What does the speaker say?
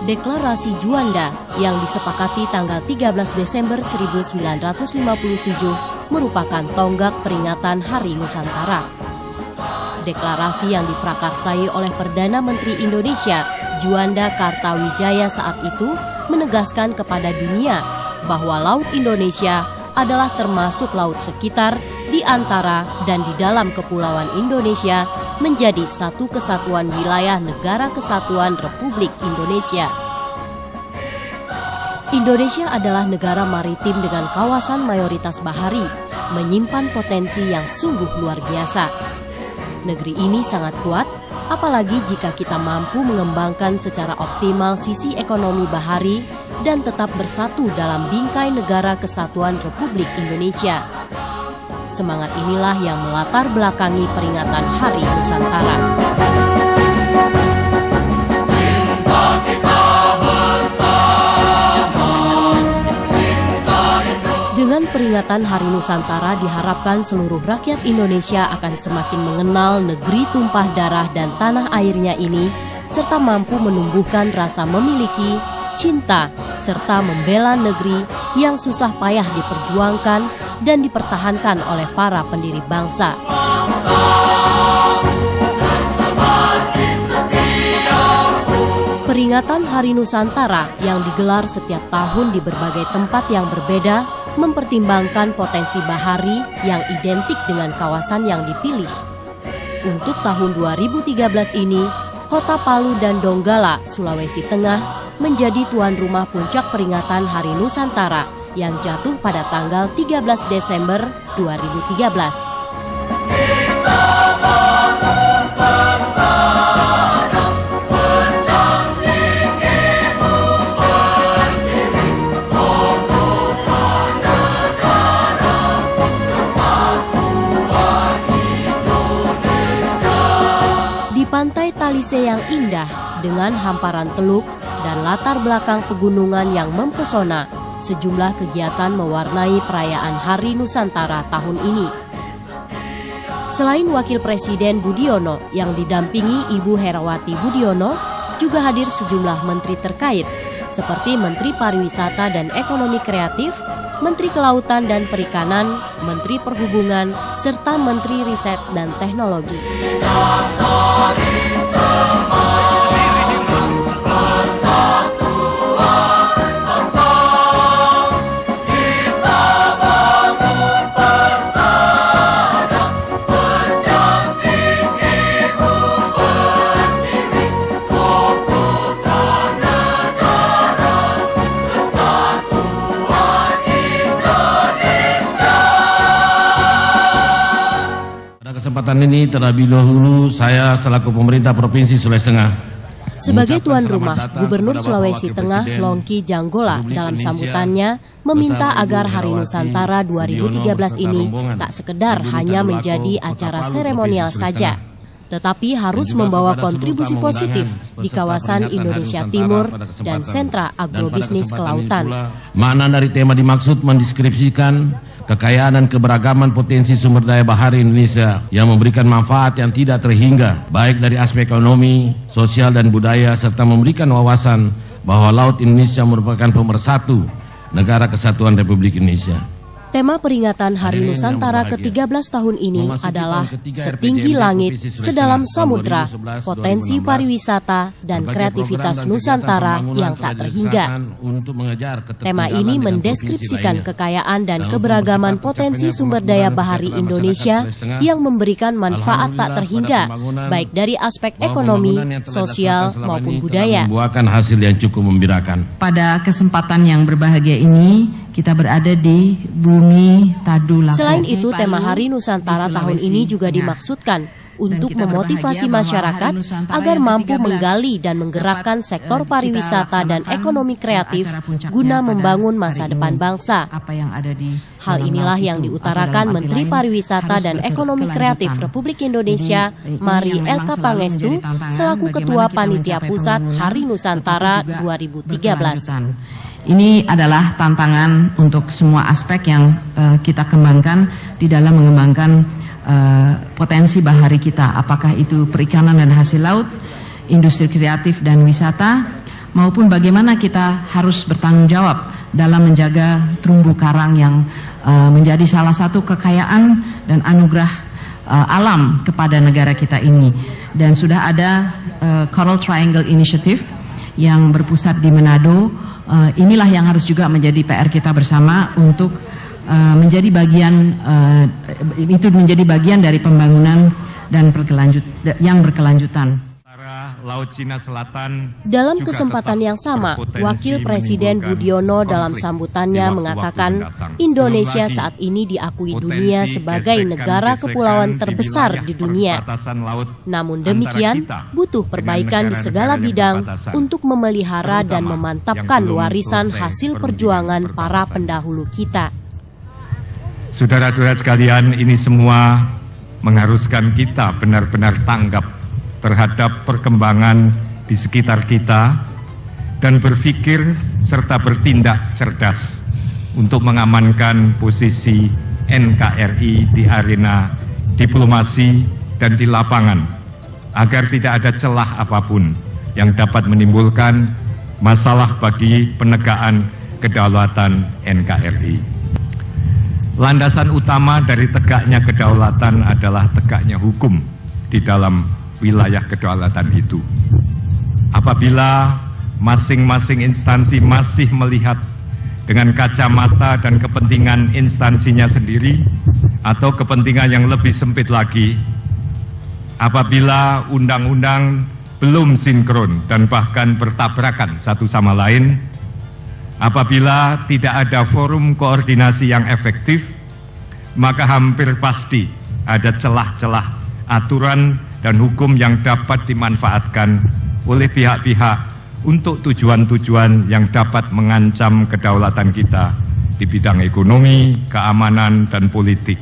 Deklarasi Juanda yang disepakati tanggal 13 Desember 1957 merupakan tonggak peringatan Hari Nusantara. Deklarasi yang diprakarsai oleh Perdana Menteri Indonesia, Juanda Kartawijaya saat itu menegaskan kepada dunia bahwa Laut Indonesia adalah termasuk laut sekitar, di antara dan di dalam Kepulauan Indonesia menjadi satu kesatuan wilayah Negara Kesatuan Republik Indonesia. Indonesia adalah negara maritim dengan kawasan mayoritas bahari, menyimpan potensi yang sungguh luar biasa. Negeri ini sangat kuat, apalagi jika kita mampu mengembangkan secara optimal sisi ekonomi bahari dan tetap bersatu dalam bingkai Negara Kesatuan Republik Indonesia. Semangat inilah yang melatar belakangi peringatan Hari Nusantara. Dengan peringatan Hari Nusantara diharapkan seluruh rakyat Indonesia akan semakin mengenal negeri tumpah darah dan tanah airnya ini, serta mampu menumbuhkan rasa memiliki, cinta, serta membela negeri yang susah payah diperjuangkan dan dipertahankan oleh para pendiri bangsa. Peringatan Hari Nusantara yang digelar setiap tahun di berbagai tempat yang berbeda mempertimbangkan potensi bahari yang identik dengan kawasan yang dipilih. Untuk tahun 2013 ini, Kota Palu dan Donggala, Sulawesi Tengah, menjadi tuan rumah puncak peringatan Hari Nusantara yang jatuh pada tanggal 13 Desember 2013. Di pantai Talise yang indah dengan hamparan teluk dan latar belakang pegunungan yang mempesona, sejumlah kegiatan mewarnai perayaan Hari Nusantara tahun ini. Selain Wakil Presiden Budiono yang didampingi Ibu Herawati Budiono, juga hadir sejumlah menteri terkait, seperti Menteri Pariwisata dan Ekonomi Kreatif, Menteri Kelautan dan Perikanan, Menteri Perhubungan, serta Menteri Riset dan Teknologi. Kesempatan ini terlebih dahulu saya selaku pemerintah Provinsi Sulawesi Tengah sebagai tuan rumah, Gubernur Sulawesi Tengah Longki Janggola dalam sambutannya meminta agar Hari Nusantara 2013 ini tak sekedar hanya menjadi acara seremonial saja, tetapi harus membawa kontribusi positif di kawasan Indonesia Timur dan sentra agrobisnis kelautan. Makna dari tema dimaksud mendeskripsikan kekayaan dan keberagaman potensi sumber daya bahari Indonesia yang memberikan manfaat yang tidak terhingga, baik dari aspek ekonomi, sosial, dan budaya, serta memberikan wawasan bahwa Laut Indonesia merupakan pemersatu Negara Kesatuan Republik Indonesia. Tema peringatan Hari Nusantara ke-13 tahun ini adalah Setinggi Langit, Sedalam Samudra, Potensi Pariwisata dan Kreativitas Nusantara yang Tak Terhingga. Tema ini mendeskripsikan kekayaan dan keberagaman potensi sumber daya bahari Indonesia yang memberikan manfaat tak terhingga, baik dari aspek ekonomi, sosial, maupun budaya. Membuahkan hasil yang cukup membirakan. Pada kesempatan yang berbahagia ini, kita berada di bumi Tadulako. Selain itu, tema Hari Nusantara tahun ini juga dimaksudkan untuk memotivasi masyarakat agar mampu menggali dan menggerakkan sektor pariwisata dan ekonomi kreatif guna membangun masa depan bangsa. Hal inilah yang diutarakan Menteri Pariwisata dan Ekonomi Kreatif Republik Indonesia, Mari Elka Pangestu, selaku Ketua Panitia Pusat Hari Nusantara 2013. Ini adalah tantangan untuk semua aspek yang kita kembangkan di dalam mengembangkan potensi bahari kita, apakah itu perikanan dan hasil laut, industri kreatif dan wisata, maupun bagaimana kita harus bertanggung jawab dalam menjaga terumbu karang yang menjadi salah satu kekayaan dan anugerah alam kepada negara kita ini. Dan sudah ada Coral Triangle Initiative yang berpusat di Manado. Inilah yang harus juga menjadi PR kita bersama untuk menjadi bagian dari pembangunan dan yang berkelanjutan. Laut Cina Selatan. Dalam kesempatan yang sama, Wakil Presiden Budiono dalam sambutannya mengatakan Indonesia saat ini diakui dunia sebagai negara kepulauan terbesar di dunia. Namun demikian, butuh perbaikan di segala bidang untuk memelihara dan memantapkan warisan hasil perjuangan para pendahulu kita. Saudara-saudara sekalian, ini semua mengharuskan kita benar-benar tanggap terhadap perkembangan di sekitar kita dan berpikir serta bertindak cerdas untuk mengamankan posisi NKRI di arena diplomasi dan di lapangan agar tidak ada celah apapun yang dapat menimbulkan masalah bagi penegakan kedaulatan NKRI. Landasan utama dari tegaknya kedaulatan adalah tegaknya hukum di dalam wilayah kedaulatan itu. Apabila masing-masing instansi masih melihat dengan kacamata dan kepentingan instansinya sendiri atau kepentingan yang lebih sempit lagi, apabila undang-undang belum sinkron dan bahkan bertabrakan satu sama lain, apabila tidak ada forum koordinasi yang efektif, maka hampir pasti ada celah-celah aturan dan hukum yang dapat dimanfaatkan oleh pihak-pihak untuk tujuan-tujuan yang dapat mengancam kedaulatan kita di bidang ekonomi, keamanan, dan politik.